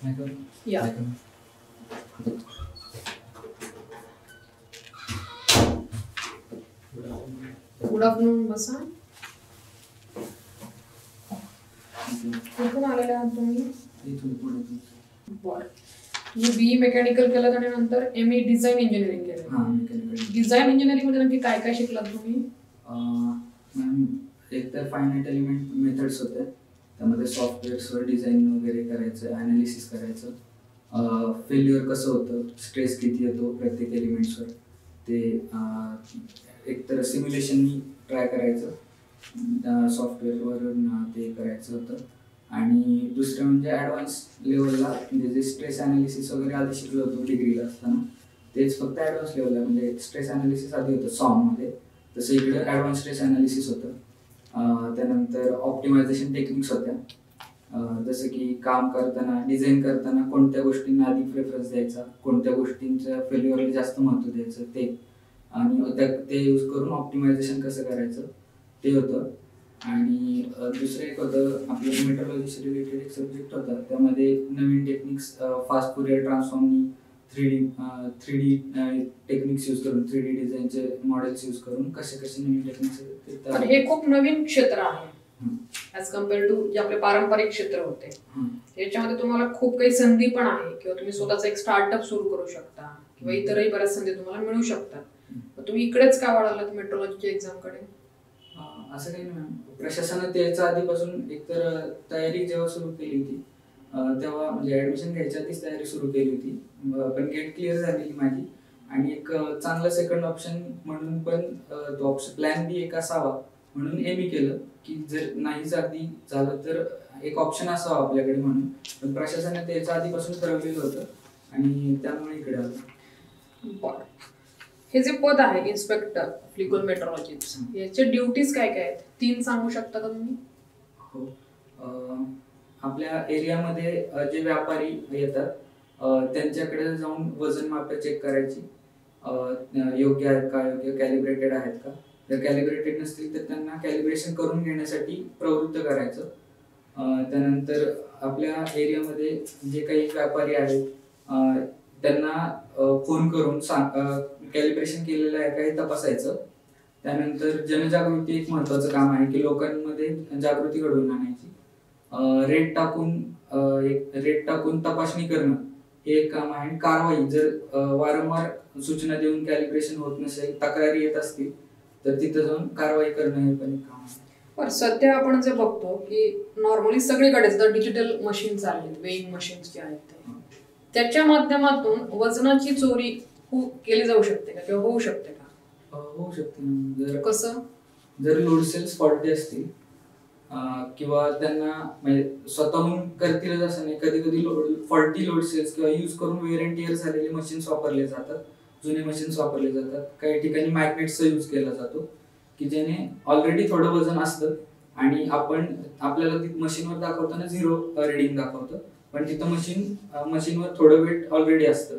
Yeah. Good afternoon. बसा. कुठून आलेले आहात तुम्ही? बरं. तुम्ही BE मेकॅनिकल केलं आणि नंतर ME डिझाईन इंजिनिअरिंग केलं. डिझाईन इंजिनिअरिंग मध्ये नक्की काय काय शिकलात तुम्ही? एक तर फायनाईट एलिमेंट मेथड्स होत्या, त्यामध्ये सॉफ्टवेअर्सवर डिझाईन वगैरे करायचं, ॲनालिसिस करायचं, फेल्युअर कसं होतं, स्ट्रेस किती येतो प्रत्येक एलिमेंट्सवर, ते एकतर सिम्युलेशननी ट्राय करायचं सॉफ्टवेअरवरून ते करायचं होतं. आणि दुसरं म्हणजे ॲडव्हान्स लेवलला म्हणजे जे स्ट्रेस ॲनालिसिस वगैरे आधी शिकलो होतो डिग्रीला असताना, तेच फक्त ॲडव्हान्स लेवलला म्हणजे स्ट्रेस ॲनालिसिस आधी होतं सॉममध्ये, तसं इकडे ॲडव्हान्स स्ट्रेस ॲनालिसिस होतं. त्यानंतर ऑप्टिमायझेशन टेक्निक्स होत्या, जसं की काम करताना डिझाईन करताना कोणत्या गोष्टींना आधी प्रेफरन्स द्यायचा, कोणत्या गोष्टींच्या फेल्युअरला जास्त महत्त्व द्यायचं ते, आणि ते यूज करून ऑप्टिमायझेशन कसं करायचं ते होतं. आणि दुसरं एक होतं आपलं मेट्रोलॉजीशी रिलेटेड एक सब्जेक्ट होता, त्यामध्ये नवीन टेक्निक्स फास्ट फुरियर ट्रान्सफॉर्मनी 3D टेक्निक्स यूज करून 3D डिझाईनचे मॉडेल्स यूज करून कसे नवीन टेक्निक्स. हे खूप नवीन क्षेत्र आहे ॲज कम्पेअर टू जे आपले पारंपरिक क्षेत्र होते. याच्यामध्ये तुम्हाला खूप काही संधी पण आहे, किंवा तुम्ही स्वतःचा एक स्टार्टअप सुरू करू शकता, किंवा इतरही बऱ्याच संधी तुम्हाला मिळू शकतात. तुम्ही इकडेच का वळालात मेट्रोलॉजीच्या एक्झामकडे? असं काही नाही, प्रशासनात यायच्या आधीपासून एकतर तयारी जेव्हा सुरू केली होती तेव्हा म्हणजे ॲडमिशन घ्यायच्या आधीच तयारी सुरू केली होती, पण गेट क्लिअर झालेली माझी. आणि एक चांगलं सेकंड ऑप्शन म्हणून पण तो ऑप्शन प्लॅन बी एक असावा म्हणून ME केलं, की जर नाहीच अगदी झालं तर एक ऑप्शन असावा आपल्याकडे म्हणून. पण प्रशासनात यायच्या आधीपासून ठरवलेलं होतं आणि त्यामुळे इकडे आलं. हे जे पद आहे इन्स्पेक्टर लीगल मेट्रोलॉजिस्ट, याचे ड्युटीज काय काय आहेत 3 सांगू शकता का तुम्ही? हो, आपल्या एरियामध्ये जे व्यापारी येतात त्यांच्याकडे जाऊन वजन माप चेक करायची, योग्य आहेत का, योग्य कॅलिब्रेटेड आहेत का. जर कॅलिब्रेटेड नसतील तर त्यांना कॅलिब्रेशन करून घेण्यासाठी प्रवृत्त करायचं. त्यानंतर आपल्या एरियामध्ये जे काही व्यापारी आहेत त्यांना फोन करून कॅलिब्रेशन केलेलं आहे का हे तपासायचं. त्यानंतर जनजागृती एक महत्त्वाचं काम आहे, की लोकांमध्ये जागृती घडवून आणायची. रेट टाकून तपासणी करणं हे एक काम आहे. कारवाई जर वारंवार सूचना देऊन कॅलिब्रेशन होत नसेल, तक्रारी येत असतील तर तिथं जाऊन कारवाई करणं हे पण एक काम आहे. पण सध्या आपण जे बघतो की नॉर्मली सगळीकडेच डिजिटल मशीन चालले, वेइंग मशीन्स जे आहेत त्याच्या माध्यमातून वजनाची चोरी केली जाऊ शकते का, किंवा होऊ शकते का? होऊ शकते. जर कसं? जर लोड सेल्स फॉल्टी असतील किंवा त्यांना म्हणजे स्वतःहून करतीलच असं नाही, कधी कधी फॉल्टी लोड सेल्स किंवा यूज करून वेअर अँड टिअर झालेले मशीन्स वापरले जातात, जुने मशीन्स वापरले जातात. काही ठिकाणी मॅग्नेटचा यूज केला जातो, की ज्याने ऑलरेडी थोडं वजन असतं आणि आपल्याला मशीनवर दाखवताना 0 रिडिंग दाखवतं, पण तिथं मशीनवर थोडं वेट ऑलरेडी असतं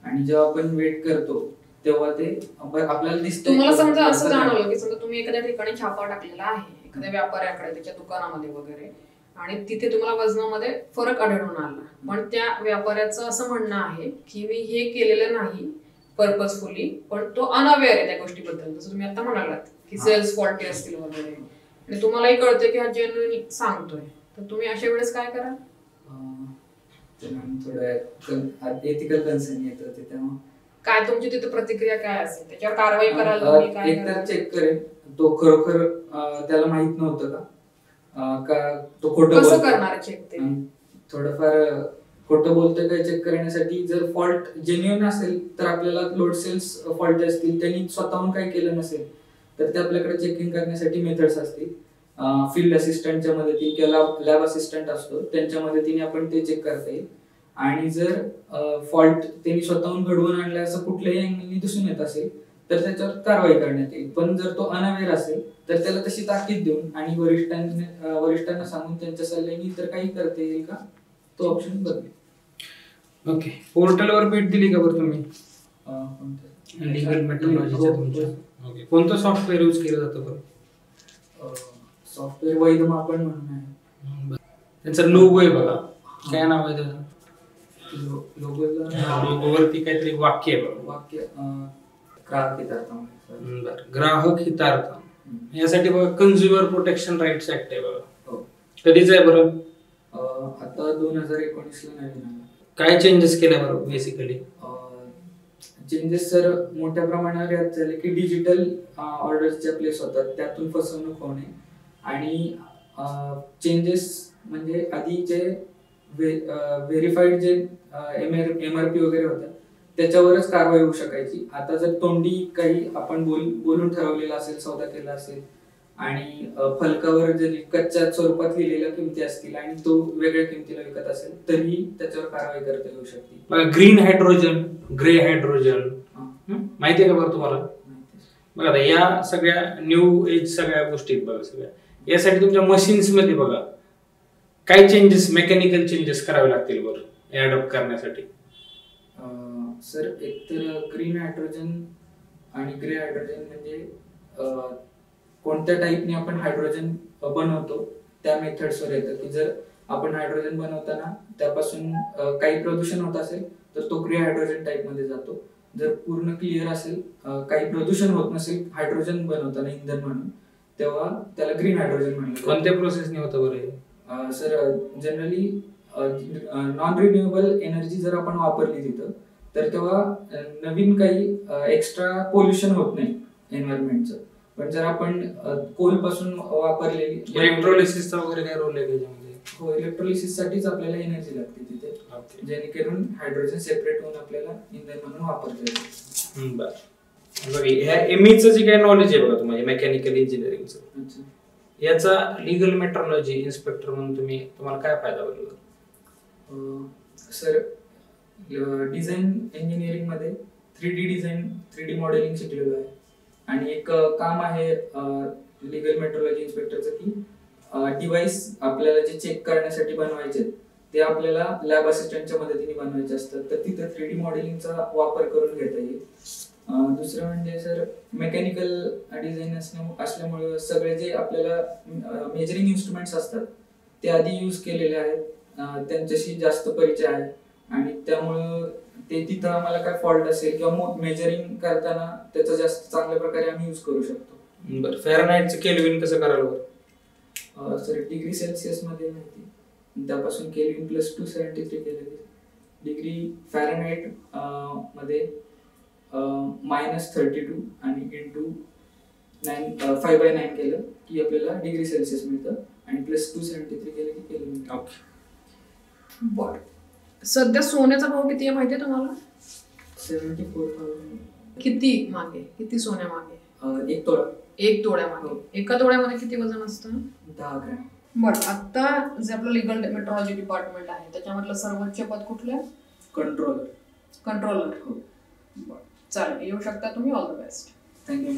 आणि जेव्हा आपण वेट करतो तेव्हा ते आपल्याला दिसतं. तुम्हाला समजा असं जाणवलं की समजा तुम्ही एखाद्या ठिकाणी छापा टाकलेला आहे एखाद्या व्यापाऱ्याकडे त्याच्या दुकानामध्ये वगैरे, आणि तिथे तुम्हाला वजनामध्ये फरक आढळून आला, पण त्या व्यापाऱ्याचं असं म्हणणं आहे की मी हे केलेलं नाही पर्पजफुली, पण तो अनअवेअर आहे त्या गोष्टीबद्दल, जसं तुम्ही आता म्हणालात की सेल्स फॉल्टी असतील वगैरे, आणि तुम्हालाही कळतं की हा जेन्युइन सांगतोय, तर तुम्ही अशा वेळेस काय कराल? थोडं एथिकल कन्सर्न येत होते, तेव्हा काय तुमची तिथे प्रतिक्रिया काय असेल, त्याच्यावर कारवाई कराल? एकतर चेक करेल तो खरोखर त्याला माहित नव्हतं का तो खोटं कसं करणार चेक? ते थोडंफार खोटं बोलतोय का चेक करण्यासाठी जर फॉल्ट जेन्युइन असेल तर आपल्याला लोड सेल्स फॉल्ट असतील, त्यांनी स्वतःहून काही केलं नसेल तर ते आपल्याकडे चेकिंग करण्यासाठी मेथड्स असतील. फील्ड असिस्टंटच्या मदतीने किंवा लॅब असिस्टंट असतो त्यांच्या मदतीने आपण ते चेक करता येईल. आणि जर फॉल्ट त्यांनी स्वतःहून घडवून आणला असं कुठल्याही अँगलनी दिसून येत असेल तर त्याच्यावर कारवाई करण्यात येईल. पण जर तो अनअवेअर असेल तर त्याला तशी ताकीद देऊन आणि वरिष्ठांना सांगून त्यांच्या सल्ल्याने इतर काही करता येईल का तो ऑप्शन बदलेल. ओके, पोर्टलवर भेट दिली का बरं तुम्ही लीगल मेट्रोलॉजीच्या तुमच्या? ओके, कोणतं सॉफ्टवेअर यूज केलं जातं बरं? सॉफ्टवेअर वैधमापन म्हणून आहे. त्याचा लोगो आहे बघा, काय नाव आहे त्याचं? लोगोवरती काहीतरी वाक्य आहे बघा. वाक्य ग्राहक हितार्थ. बरं. ग्राहक हितार्थ यासाठी बघा कन्झ्युमर प्रोटेक्शन राईट्स ऍक्ट आहे बघा. हो. कधीच आहे बरं? आता 2019ला नवीन आलं. काय चेंजेस केल्या बरं बेसिकली? चेंजेस सर मोठ्या प्रमाणावर यात झाले की डिजिटल ऑर्डर्स ज्या प्लेस होतात त्यातून फसवणूक होणे आणि चेंजेस म्हणजे आधी जे व्हेरीफाईड जे MRP वगैरे होतं त्याच्यावरच कारवाई होऊ शकायची. आता जर तोंडी काही आपण बोलून ठरवलेला असेल, सौदा केला असेल आणि फलकावर जरी कच्च्या स्वरूपात लिहिलेल्या किमती असतील आणि तो वेगळ्या किमतीला विकत असेल तरीही त्याच्यावर कारवाई करता येऊ शकते. ग्रीन हायड्रोजन, ग्रे हायड्रोजन माहिती आहे का बरं तुम्हाला? बघा आता या सगळ्या न्यू एज सगळ्या गोष्टी बघा सगळ्या यासाठी तुमच्या मशीन्स मध्ये बघा काय चेंजेस, मेकॅनिकल चेंजेस करावे लागतील बरं ऍडॉप्ट करण्यासाठी? सर एकतर ग्रीन हायड्रोजन आणि ग्रे हायड्रोजन म्हणजे कोणत्या टाईपने आपण हायड्रोजन बनवतो त्या मेथड्सवर येतं की जर आपण हायड्रोजन बनवताना त्यापासून काही प्रदूषण होत असेल तर तो ग्रे हायड्रोजन टाईप मध्ये जातो. जर पूर्ण क्लिअर असेल, काही प्रदूषण होत नसेल हायड्रोजन बनवताना इंधन म्हणून, तेव्हा त्याला ग्रीन हायड्रोजन म्हणलं. कोणत्या प्रोसेसने होतं बरं? Sir generally non renewable energy जर आपण वापरली तिथं तर तेव्हा नवीन काही एक्स्ट्रा पोल्युशन होत नाही एन्व्हायरमेंटचं. पण जर आपण कोल पासून वापरलेली इलेक्ट्रोलिसिसचा वगैरे काय रोल आहे त्याच्यामध्ये? हो, इलेक्ट्रोलिसिस साठीच आपल्याला एनर्जी लागते तिथे, जेणेकरून हायड्रोजन सेपरेट होऊन आपल्याला इंधन म्हणून वापरता येईल. बरं. ह्या एमईचं जे काही नॉलेज आहे बघा तुम्हाला मेकॅनिकल इंजिनिअरिंगचं, याचा लीगल मेट्रोलॉजी इन्स्पेक्टर म्हणून तुम्हाला काय फायदा होईल? सर डिझाईन इंजिनिअरिंग मध्ये 3D डिझाईन, 3D मॉडेलिंग शिकलेलो आहे आणि एक काम आहे लीगल मेट्रोलॉजी इन्स्पेक्टरचं की डिव्हाइस आपल्याला जे चेक करण्यासाठी बनवायचे ते आपल्याला लॅब असिस्टंटच्या मदतीने बनवायचे असतात, तर तिथं 3D मॉडेलिंगचा वापर करून घेता येईल. दुसरं म्हणजे सर मेकॅनिकल डिझाईन असल्यामुळे सगळे जे आपल्याला मेजरिंग इन्स्ट्रुमेंट्स असतात ते आधी यूज केलेले आहेत, त्यांच्याशी जास्त परिचय आहे आणि त्यामुळं ते तिथं आम्हाला काय फॉल्ट असेल किंवा मेजरिंग करताना त्याचा जास्त चांगल्या प्रकारे आम्ही यूज करू शकतो. बरं. फॅरनहाइटचं केल्विन कसं करायला बरं? सर डिग्री सेल्सिअस मध्ये माहिती, त्यापासून केल्विन +273 केलं. डिग्री फॅरनहाइट मध्ये -32 आणि इंटू 5/9 केलं की आपल्याला डिग्री सेल्सिअस मिळतं आणि +273 केलं की केल्विन. ओके. बरं. सध्या सोन्याचा भाव किती आहे माहितीये तुम्हाला? 74,000. किती सोन्या मागे? 1 तोळा. 1 तोळ्यामागे. एका तोळ्यामध्ये किती वजन असतं? 10 ग्रॅम. बरं. आता जे आपलं लीगल मेट्रोलॉजी डिपार्टमेंट आहे त्याच्यामधलं सर्वोच्च पद कुठलं? कंट्रोलर. कंट्रोलर. हो. बरं. चालेल, येऊ शकता तुम्ही. All the best. थँक्यू.